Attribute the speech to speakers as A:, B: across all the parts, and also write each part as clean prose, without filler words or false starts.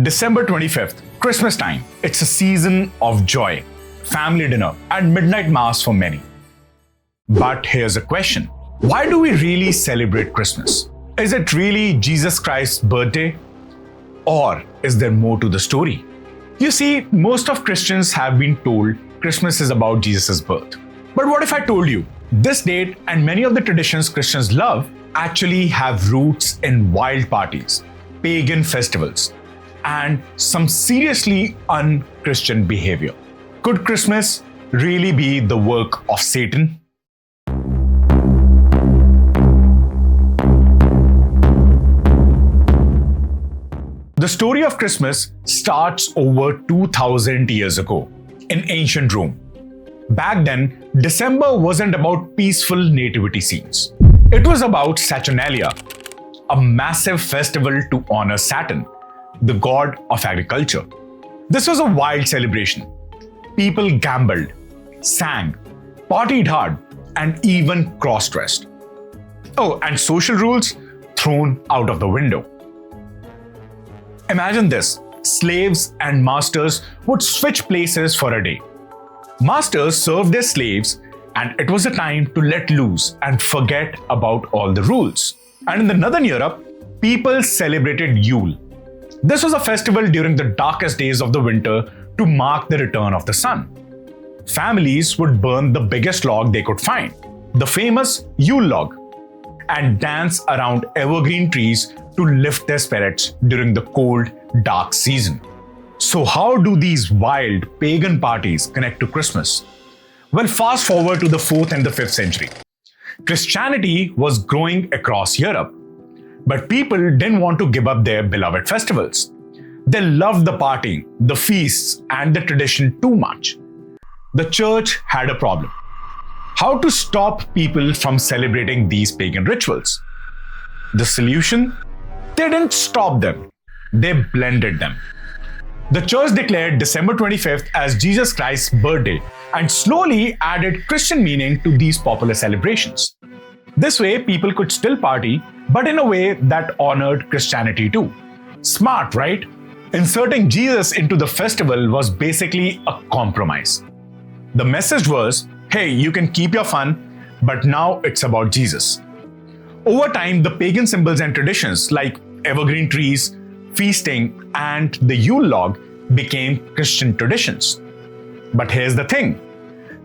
A: December 25th, Christmas time. It's a season of joy, family dinner, and midnight mass for many. But here's a question. Why do we really celebrate Christmas? Is it really Jesus Christ's birthday? Or is there more to the story? You see, most of Christians have been told Christmas is about Jesus' birth. But what if I told you this date and many of the traditions Christians love actually have roots in wild parties, pagan festivals, and some seriously un-Christian behavior? Could Christmas really be the work of Satan? The story of Christmas starts over 2000 years ago in ancient Rome. Back then, December wasn't about peaceful nativity scenes. It was about Saturnalia, a massive festival to honor Saturn, the god of agriculture. This was a wild celebration. People gambled, sang, partied hard, and even cross-dressed. Oh, and social rules thrown out of the window. Imagine this: slaves and masters would switch places for a day. Masters served their slaves, and it was a time to let loose and forget about all the rules. And in the Northern Europe, people celebrated Yule. This was a festival during the darkest days of the winter to mark the return of the sun. Families would burn the biggest log they could find, the famous Yule log, and dance around evergreen trees to lift their spirits during the cold, dark season. So how do these wild pagan parties connect to Christmas? Well, fast forward to the 4th and the 5th century. Christianity was growing across Europe, but people didn't want to give up their beloved festivals. They loved the partying, the feasts, and the tradition too much. The church had a problem: how to stop people from celebrating these pagan rituals. The solution? They didn't stop them, they blended them. The church declared December 25th as Jesus Christ's birthday and slowly added Christian meaning to these popular celebrations. This way, people could still party, but in a way that honored Christianity too. Smart, right? Inserting Jesus into the festival was basically a compromise. The message was, hey, you can keep your fun, but now it's about Jesus. Over time, the pagan symbols and traditions like evergreen trees, feasting, and the Yule log became Christian traditions. But here's the thing: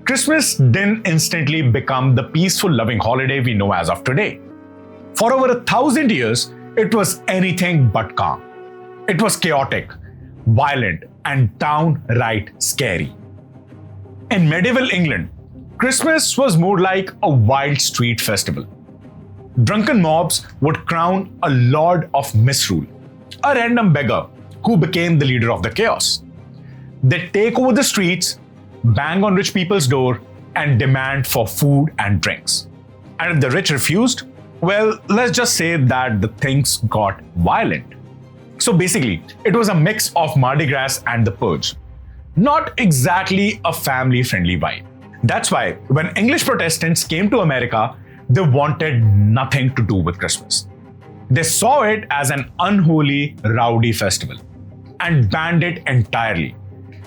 A: Christmas didn't instantly become the peaceful, loving holiday we know as of today. For over 1,000 years, it was anything but calm. It was chaotic, violent, and downright scary. In medieval England, Christmas was more like a wild street festival. Drunken mobs would crown a lord of Misrule, a random beggar who became the leader of the chaos. They'd take over the streets, bang on rich people's door, and demand for food and drinks. And if the rich refused, well, let's just say that the things got violent. So basically, it was a mix of Mardi Gras and the Purge. Not exactly a family-friendly vibe. That's why when English Protestants came to America, they wanted nothing to do with Christmas. They saw it as an unholy, rowdy festival and banned it entirely.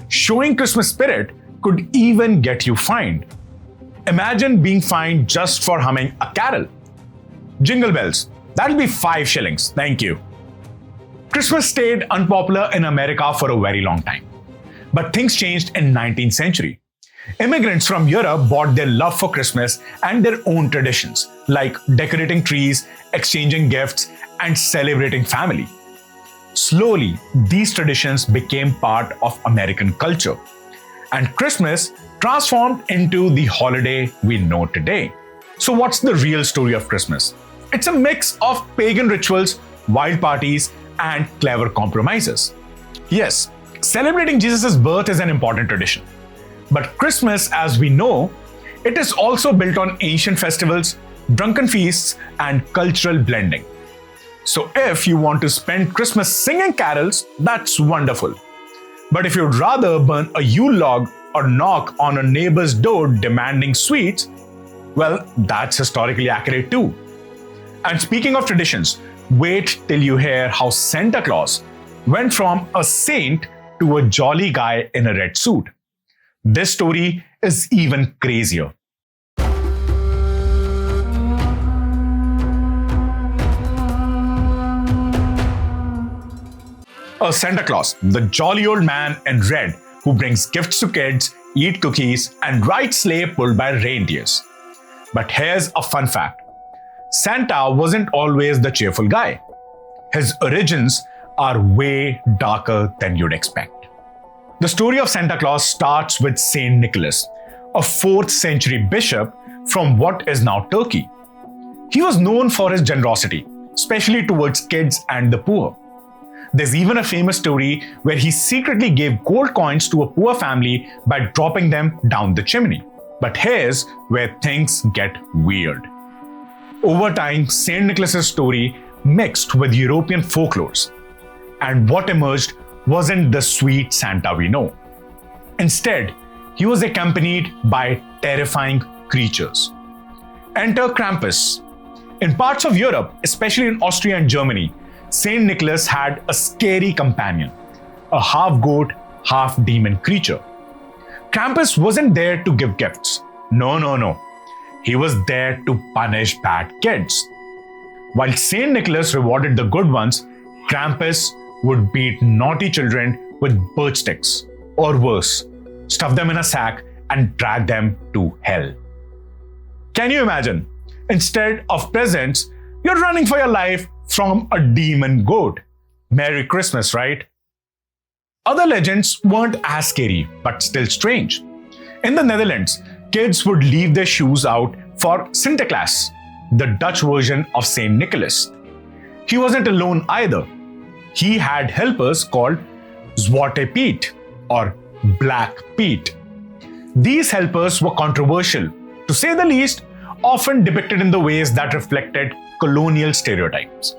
A: Showing Christmas spirit could even get you fined. Imagine being fined just for humming a carol. Jingle bells, that'll be 5 shillings, thank you. Christmas stayed unpopular in America for a very long time. But things changed in 19th century. Immigrants from Europe brought their love for Christmas and their own traditions, like decorating trees, exchanging gifts, and celebrating family. Slowly, these traditions became part of American culture, and Christmas transformed into the holiday we know today. So what's the real story of Christmas? It's a mix of pagan rituals, wild parties, and clever compromises. Yes, celebrating Jesus' birth is an important tradition. But Christmas, as we know, it is also built on ancient festivals, drunken feasts, and cultural blending. So if you want to spend Christmas singing carols, that's wonderful. But if you'd rather burn a Yule log or knock on a neighbor's door demanding sweets, well, that's historically accurate too. And speaking of traditions, wait till you hear how Santa Claus went from a saint to a jolly guy in a red suit. This story is even crazier. A Santa Claus, the jolly old man in red who brings gifts to kids, eat cookies, and rides sleigh pulled by reindeers. But here's a fun fact. Santa wasn't always the cheerful guy. His origins are way darker than you'd expect. The story of Santa Claus starts with Saint Nicholas, a 4th century bishop from what is now Turkey. He was known for his generosity, especially towards kids and the poor. There's even a famous story where he secretly gave gold coins to a poor family by dropping them down the chimney. But here's where things get weird. Over time, St. Nicholas's story mixed with European folklores, and what emerged wasn't the sweet Santa we know. Instead, he was accompanied by terrifying creatures. Enter Krampus. In parts of Europe, especially in Austria and Germany, St. Nicholas had a scary companion, a half-goat, half-demon creature. Krampus wasn't there to give gifts. No. He was there to punish bad kids. While St. Nicholas rewarded the good ones, Krampus would beat naughty children with birch sticks, or worse, stuff them in a sack and drag them to hell. Can you imagine? Instead of presents, you're running for your life from a demon goat. Merry Christmas, right? Other legends weren't as scary, but still strange. In the Netherlands, kids would leave their shoes out for Sinterklaas, the Dutch version of Saint Nicholas. He wasn't alone either. He had helpers called Zwarte Piet, or Black Pete. These helpers were controversial, to say the least, often depicted in the ways that reflected colonial stereotypes.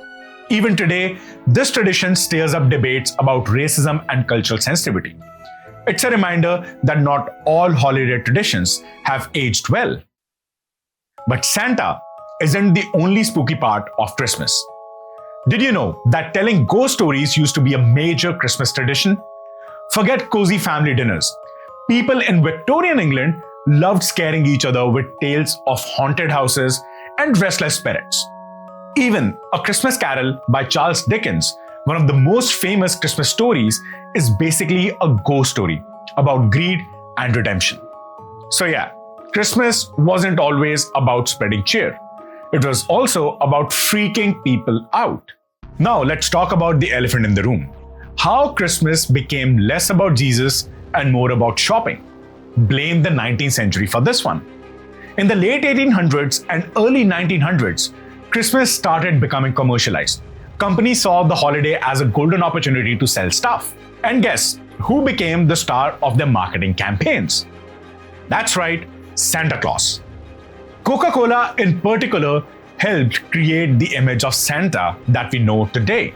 A: Even today, this tradition stirs up debates about racism and cultural sensitivity. It's a reminder that not all holiday traditions have aged well. But Santa isn't the only spooky part of Christmas. Did you know that telling ghost stories used to be a major Christmas tradition? Forget cozy family dinners. People in Victorian England loved scaring each other with tales of haunted houses and restless spirits. Even A Christmas Carol by Charles Dickens, one of the most famous Christmas stories, is basically a ghost story about greed and redemption. So yeah, Christmas wasn't always about spreading cheer. It was also about freaking people out. Now let's talk about the elephant in the room. How Christmas became less about Jesus and more about shopping. Blame the 19th century for this one. In the late 1800s and early 1900s, Christmas started becoming commercialized. Companies saw the holiday as a golden opportunity to sell stuff. And guess who became the star of their marketing campaigns? That's right, Santa Claus. Coca-Cola in particular helped create the image of Santa that we know today,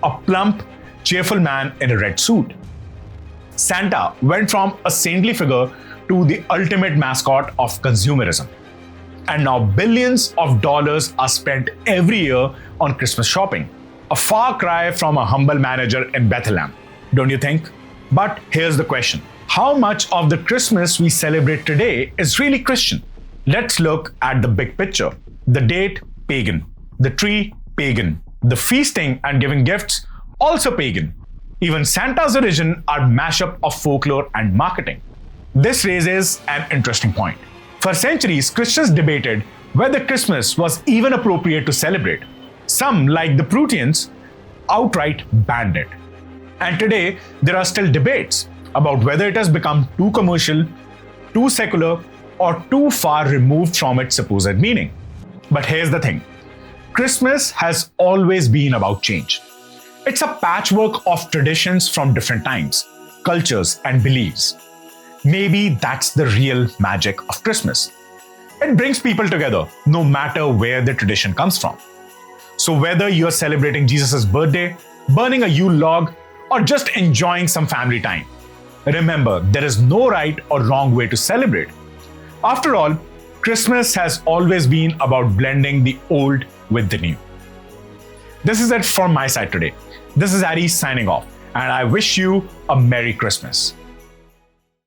A: a plump, cheerful man in a red suit. Santa went from a saintly figure to the ultimate mascot of consumerism. And now billions of dollars are spent every year on Christmas shopping. A far cry from a humble manager in Bethlehem, don't you think? But here's the question. How much of the Christmas we celebrate today is really Christian? Let's look at the big picture. The date, pagan. The tree, pagan. The feasting and giving gifts, also pagan. Even Santa's origin are mashup of folklore and marketing. This raises an interesting point. For centuries, Christians debated whether Christmas was even appropriate to celebrate. Some, like the Prussians, outright banned it. And today, there are still debates about whether it has become too commercial, too secular, or too far removed from its supposed meaning. But here's the thing. Christmas has always been about change. It's a patchwork of traditions from different times, cultures, and beliefs. Maybe that's the real magic of Christmas. It brings people together, no matter where the tradition comes from. So whether you're celebrating Jesus' birthday, burning a Yule log, or just enjoying some family time, remember, there is no right or wrong way to celebrate. After all, Christmas has always been about blending the old with the new. This is it from my side today. This is Ari signing off. and I wish you a Merry Christmas.